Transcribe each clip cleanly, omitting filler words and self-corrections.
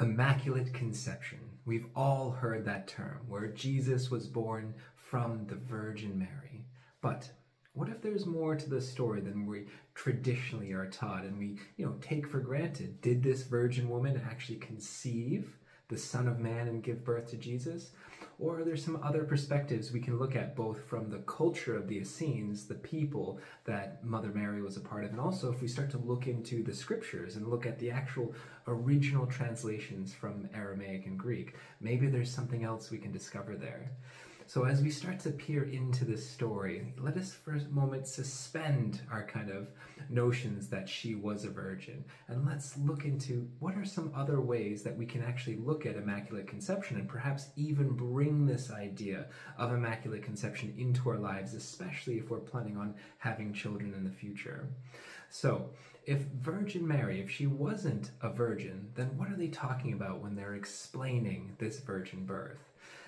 Immaculate Conception. We've all heard that term, where Jesus was born from the Virgin Mary. But what if there's more to the story than we traditionally are taught and we, take for granted? Did this virgin woman actually conceive the Son of Man and give birth to Jesus? Or are there some other perspectives we can look at, both from the culture of the Essenes, the people that Mother Mary was a part of, and also if we start to look into the scriptures and look at the actual original translations from Aramaic and Greek, maybe there's something else we can discover there. So as we start to peer into this story, let us for a moment suspend our kind of notions that she was a virgin, and let's look into what are some other ways that we can actually look at Immaculate Conception and perhaps even bring this idea of Immaculate Conception into our lives, especially if we're planning on having children in the future. So, if Virgin Mary, if she wasn't a virgin, then what are they talking about when they're explaining this virgin birth?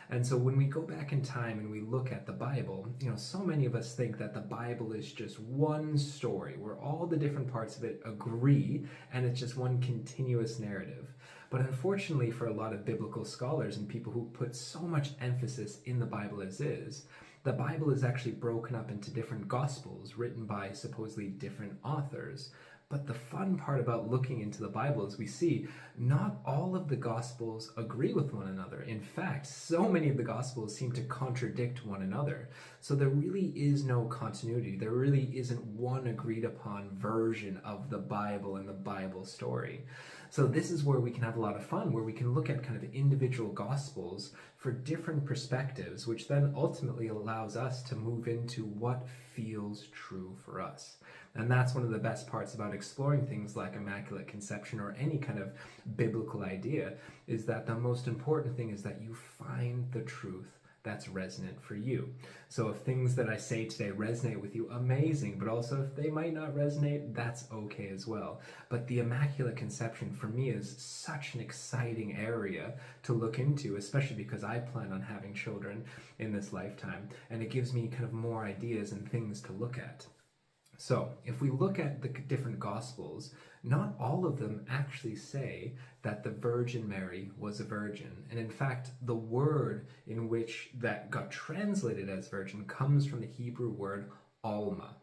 And so when we go back in time and we look at the Bible, so many of us think that the Bible is just one story where all the different parts of it agree and it's just one continuous narrative. But unfortunately for a lot of biblical scholars and people who put so much emphasis in the Bible as is, the Bible is actually broken up into different gospels written by supposedly different authors. But the fun part about looking into the Bible is we see not all of the Gospels agree with one another. In fact, so many of the Gospels seem to contradict one another. So there really is no continuity. There really isn't one agreed upon version of the Bible and the Bible story. So this is where we can have a lot of fun, where we can look at kind of individual Gospels for different perspectives, which then ultimately allows us to move into what feels true for us. And that's one of the best parts about exploring things like Immaculate Conception or any kind of biblical idea, is that the most important thing is that you find the truth that's resonant for you. So if things that I say today resonate with you, amazing, but also if they might not resonate, that's okay as well. But the Immaculate Conception for me is such an exciting area to look into, especially because I plan on having children in this lifetime, and it gives me kind of more ideas and things to look at. So, if we look at the different Gospels, not all of them actually say that the Virgin Mary was a virgin. And in fact, the word in which that got translated as virgin comes from the Hebrew word alma.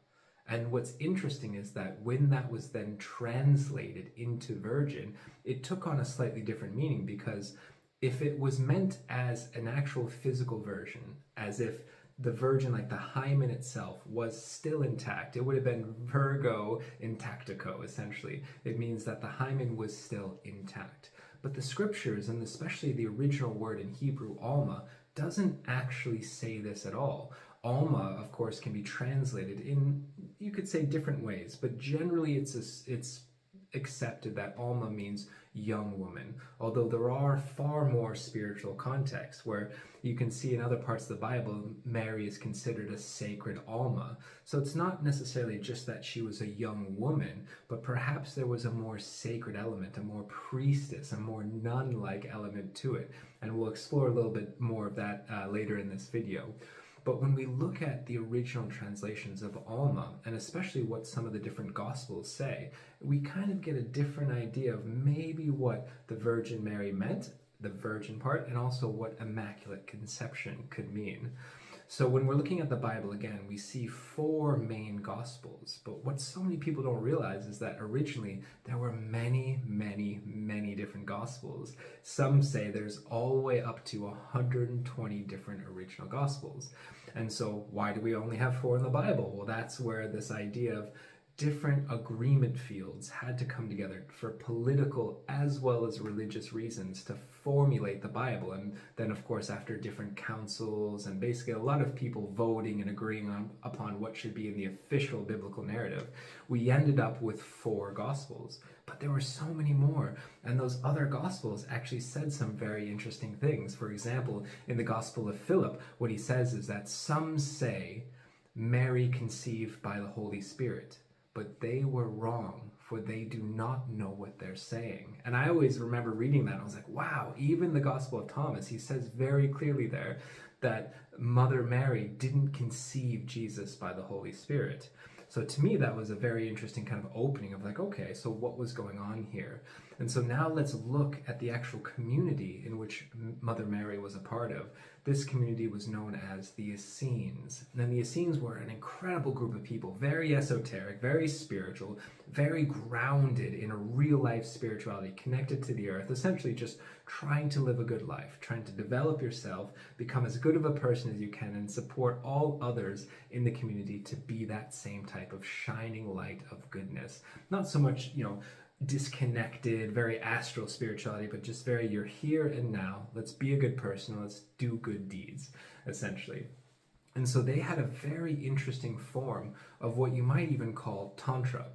And what's interesting is that when that was then translated into virgin, it took on a slightly different meaning, because if it was meant as an actual physical version, as if the virgin, like the hymen itself, was still intact, it would have been Virgo intactico, essentially. It means that the hymen was still intact. But the scriptures, and especially the original word in Hebrew, alma, doesn't actually say this at all. Alma, of course, can be translated in, you could say, different ways, but generally it's accepted that alma means young woman, although there are far more spiritual contexts where you can see in other parts of the Bible Mary is considered a sacred alma. So it's not necessarily just that she was a young woman, but perhaps there was a more sacred element, a more priestess, a more nun-like element to it, and we'll explore a little bit more of that later in this video. But when we look at the original translations of Alma, and especially what some of the different Gospels say, we kind of get a different idea of maybe what the Virgin Mary meant, the virgin part, and also what Immaculate Conception could mean. So when we're looking at the Bible again, we see 4 main Gospels, but what so many people don't realize is that originally there were many, many, many different Gospels. Some say there's all the way up to 120 different original Gospels. And so why do we only have 4 in the Bible? Well, that's where this idea of different agreement fields had to come together for political as well as religious reasons to formulate the Bible. And then, of course, after different councils and basically a lot of people voting and agreeing upon what should be in the official biblical narrative, we ended up with 4 Gospels. But there were so many more, and those other Gospels actually said some very interesting things. For example, in the Gospel of Philip, what he says is that some say Mary conceived by the Holy Spirit, but they were wrong, for they do not know what they're saying. And I always remember reading that, and I was like, wow, even the Gospel of Thomas, he says very clearly there that Mother Mary didn't conceive Jesus by the Holy Spirit. So to me, that was a very interesting kind of opening of like, okay, so what was going on here? And so now let's look at the actual community in which Mother Mary was a part of. This community was known as the Essenes. And the Essenes were an incredible group of people, very esoteric, very spiritual, very grounded in a real life spirituality, connected to the earth, essentially just trying to live a good life, trying to develop yourself, become as good of a person as you can, and support all others in the community to be that same type of shining light of goodness. Not so much, disconnected, very astral spirituality, but just very, you're here and now. Let's be a good person. Let's do good deeds, essentially. And so they had a very interesting form of what you might even call Tantra.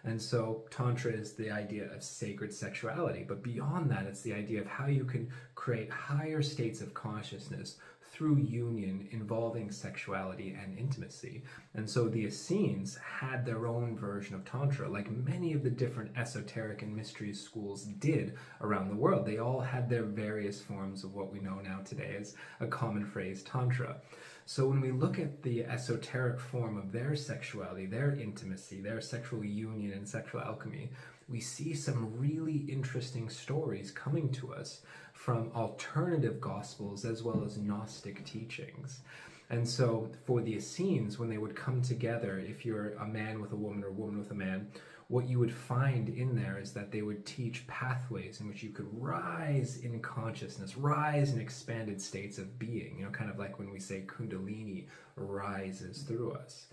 And so Tantra is the idea of sacred sexuality, but beyond that, it's the idea of how you can create higher states of consciousness through union involving sexuality and intimacy. And so the Essenes had their own version of Tantra, like many of the different esoteric and mystery schools did around the world. They all had their various forms of what we know now today as a common phrase, Tantra. So when we look at the esoteric form of their sexuality, their intimacy, their sexual union and sexual alchemy, we see some really interesting stories coming to us from alternative gospels as well as Gnostic teachings. And so for the Essenes, when they would come together, if you're a man with a woman or a woman with a man, what you would find in there is that they would teach pathways in which you could rise in consciousness, rise in expanded states of being, kind of like when we say Kundalini rises through us.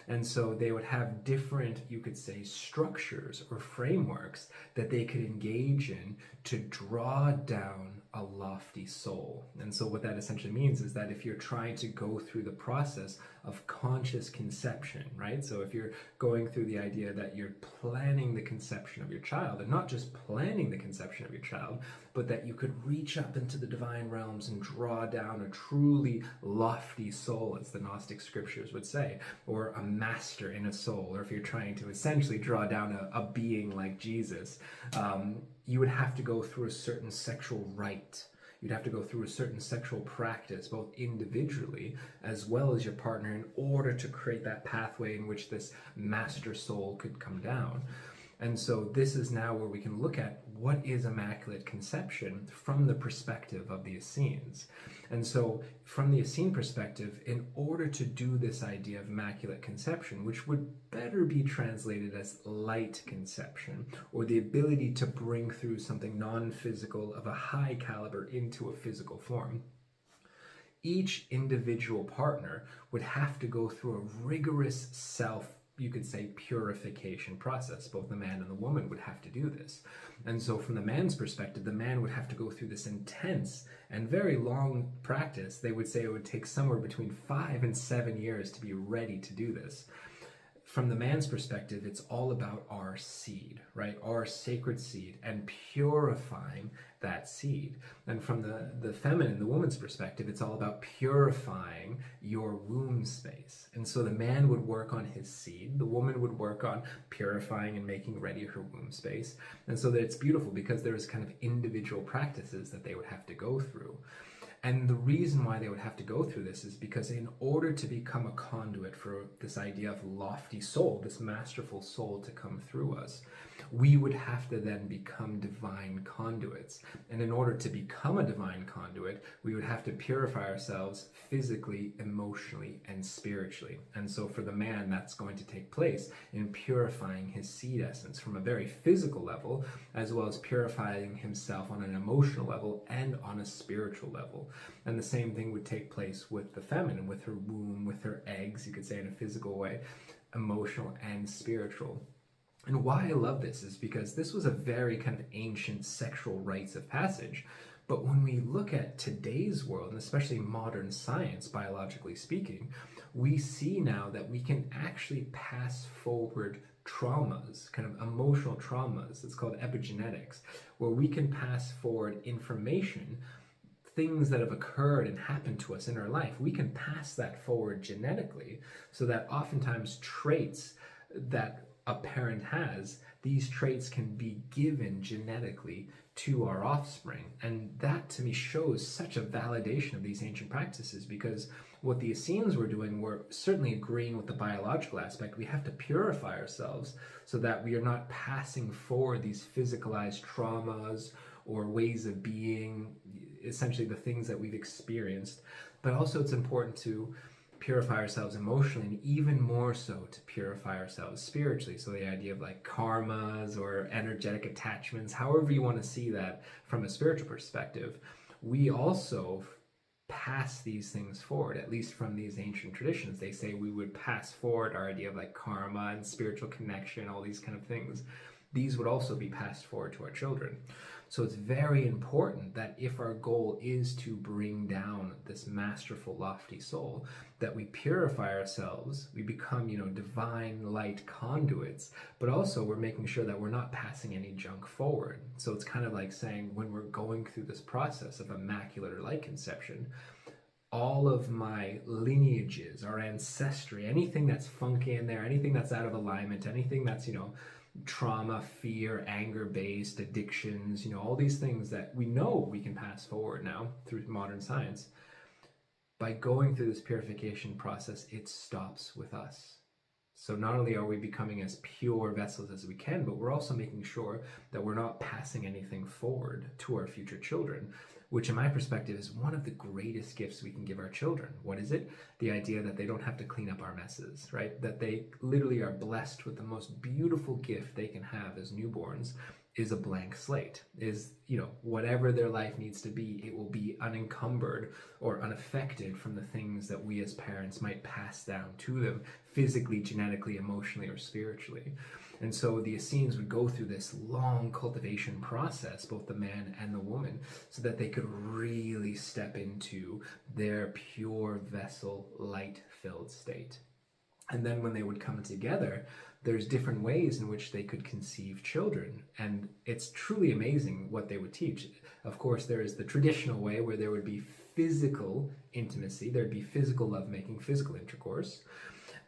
And so they would have different, you could say, structures or frameworks that they could engage in to draw down a lofty soul. And so what that essentially means is that if you're trying to go through the process of conscious conception, right? So if you're going through the idea that you're planning the conception of your child, and not just planning the conception of your child, but that you could reach up into the divine realms and draw down a truly lofty soul, as the Gnostic scriptures would say, or a master in a soul, or if you're trying to essentially draw down a being like Jesus, you would have to go through a certain sexual rite. You'd have to go through a certain sexual practice, both individually as well as your partner, in order to create that pathway in which this master soul could come down. And so this is now where we can look at what is Immaculate Conception from the perspective of the Essenes. And so from the Essene perspective, in order to do this idea of Immaculate Conception, which would better be translated as light conception, or the ability to bring through something non-physical of a high caliber into a physical form, each individual partner would have to go through a rigorous you could say, purification process. Both the man and the woman would have to do this. And so from the man's perspective, the man would have to go through this intense and very long practice. They would say it would take somewhere between 5 and 7 years to be ready to do this. From the man's perspective, it's all about our seed, right? Our sacred seed, and purifying that seed. And from the feminine, the woman's perspective, it's all about purifying your womb space. And so the man would work on his seed, the woman would work on purifying and making ready her womb space. And so that it's beautiful because there's kind of individual practices that they would have to go through. And the reason why they would have to go through this is because in order to become a conduit for this idea of lofty soul, this masterful soul to come through us, we would have to then become divine conduits. And in order to become a divine conduit, we would have to purify ourselves physically, emotionally, and spiritually. And so for the man, that's going to take place in purifying his seed essence from a very physical level, as well as purifying himself on an emotional level and on a spiritual level. And the same thing would take place with the feminine, with her womb, with her eggs, you could say in a physical way, emotional and spiritual. And why I love this is because this was a very kind of ancient sexual rites of passage. But when we look at today's world, and especially modern science, biologically speaking, we see now that we can actually pass forward traumas, kind of emotional traumas. It's called epigenetics, where we can pass forward information, things that have occurred and happened to us in our life. We can pass that forward genetically, so that oftentimes traits that a parent has these traits can be given genetically to our offspring. And that to me shows such a validation of these ancient practices, because what the Essenes were doing were certainly agreeing with the biological aspect. We have to purify ourselves so that we are not passing forward these physicalized traumas or ways of being, essentially the things that we've experienced. But also it's important to purify ourselves emotionally, and even more so to purify ourselves spiritually. So the idea of like karmas or energetic attachments, however you want to see that from a spiritual perspective, we also pass these things forward, at least from these ancient traditions. They say we would pass forward our idea of like karma and spiritual connection, all these kind of things. These would also be passed forward to our children. So it's very important that if our goal is to bring down this masterful, lofty soul, that we purify ourselves, we become, divine light conduits, but also we're making sure that we're not passing any junk forward. So it's kind of like saying, when we're going through this process of immaculate or light conception, all of my lineages, our ancestry, anything that's funky in there, anything that's out of alignment, anything that's, trauma, fear, anger-based, addictions, all these things that we know we can pass forward now through modern science. By going through this purification process, it stops with us. So not only are we becoming as pure vessels as we can, but we're also making sure that we're not passing anything forward to our future children, which in my perspective is one of the greatest gifts we can give our children. What is it? The idea that they don't have to clean up our messes, right? That they literally are blessed with the most beautiful gift they can have as newborns is a blank slate, is, whatever their life needs to be, it will be unencumbered or unaffected from the things that we as parents might pass down to them physically, genetically, emotionally, or spiritually. And so the Essenes would go through this long cultivation process, both the man and the woman, so that they could really step into their pure vessel, light-filled state. And then when they would come together, there's different ways in which they could conceive children. And it's truly amazing what they would teach. Of course, there is the traditional way where there would be physical intimacy, there'd be physical lovemaking, physical intercourse,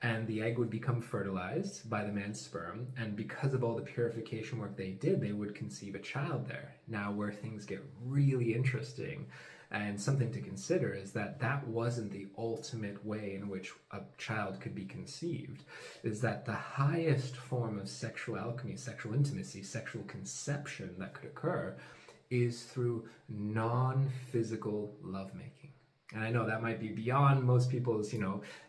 and the egg would become fertilized by the man's sperm. And because of all the purification work they did, they would conceive a child there. Now, where things get really interesting and something to consider is that that wasn't the ultimate way in which a child could be conceived. Is that the highest form of sexual alchemy, sexual intimacy, sexual conception that could occur is through non-physical lovemaking. And I know that might be beyond most people's,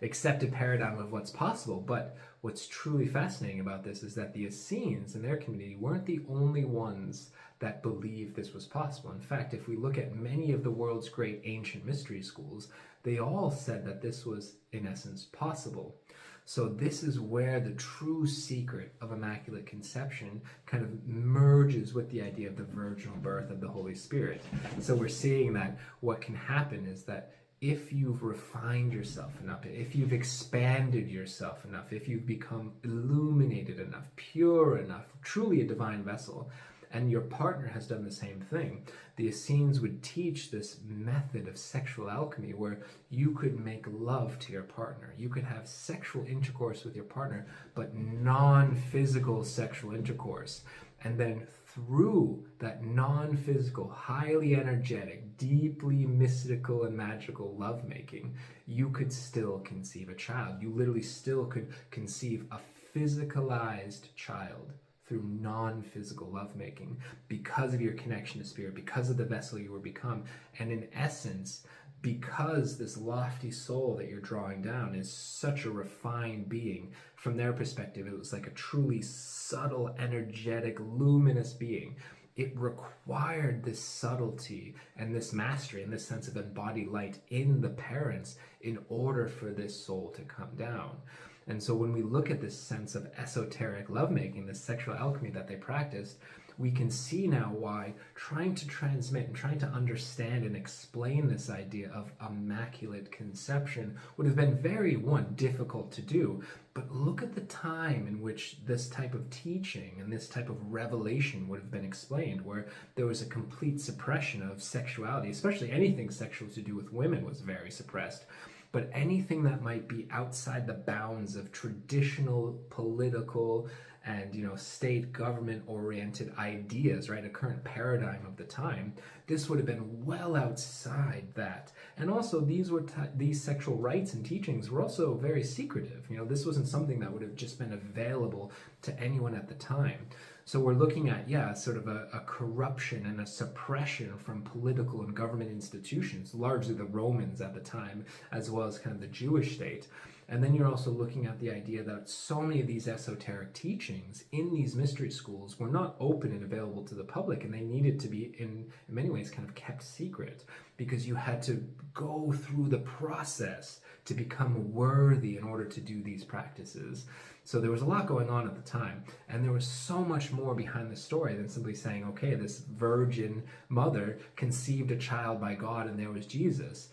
accepted paradigm of what's possible, but what's truly fascinating about this is that the Essenes in their community weren't the only ones that believed this was possible. In fact, if we look at many of the world's great ancient mystery schools, they all said that this was, in essence, possible. So this is where the true secret of Immaculate Conception kind of merges with the idea of the virginal birth of the Holy Spirit. So we're seeing that what can happen is that if you've refined yourself enough, if you've expanded yourself enough, if you've become illuminated enough, pure enough, truly a divine vessel, and your partner has done the same thing, the Essenes would teach this method of sexual alchemy where you could make love to your partner. You could have sexual intercourse with your partner, but non-physical sexual intercourse. And then through that non-physical, highly energetic, deeply mystical and magical lovemaking, you could still conceive a child. You literally still could conceive a physicalized child through non-physical lovemaking because of your connection to spirit, because of the vessel you were become. And in essence, because this lofty soul that you're drawing down is such a refined being, from their perspective, it was like a truly subtle, energetic, luminous being. It required this subtlety and this mastery and this sense of embodied light in the parents in order for this soul to come down. And so when we look at this sense of esoteric lovemaking, this sexual alchemy that they practiced, we can see now why trying to transmit and trying to understand and explain this idea of Immaculate Conception would have been very, difficult to do. But look at the time in which this type of teaching and this type of revelation would have been explained, where there was a complete suppression of sexuality, especially anything sexual to do with women was very suppressed. But anything that might be outside the bounds of traditional political and state government oriented ideas, right, a current paradigm of the time, this would have been well outside that. And also these sexual rites and teachings were also very secretive. This wasn't something that would have just been available to anyone at the time. So we're looking at, sort of a corruption and a suppression from political and government institutions, largely the Romans at the time, as well as kind of the Jewish state. And then you're also looking at the idea that so many of these esoteric teachings in these mystery schools were not open and available to the public, and they needed to be, in many ways, kind of kept secret, because you had to go through the process to become worthy in order to do these practices. So there was a lot going on at the time, and there was so much more behind the story than simply saying, okay, this virgin mother conceived a child by God and there was Jesus.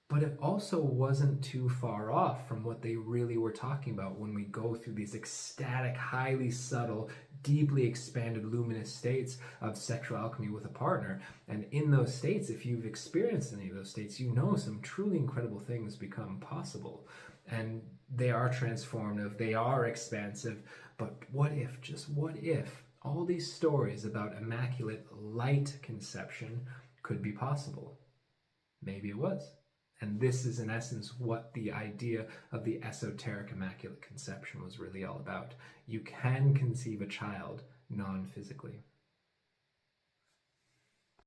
But it also wasn't too far off from what they really were talking about when we go through these ecstatic, highly subtle, deeply expanded, luminous states of sexual alchemy with a partner. And in those states, if you've experienced any of those states, some truly incredible things become possible. And they are transformative, they are expansive. But what if, just what if, all these stories about immaculate light conception could be possible? Maybe it was. And this is, in essence, what the idea of the esoteric Immaculate Conception was really all about. You can conceive a child non-physically.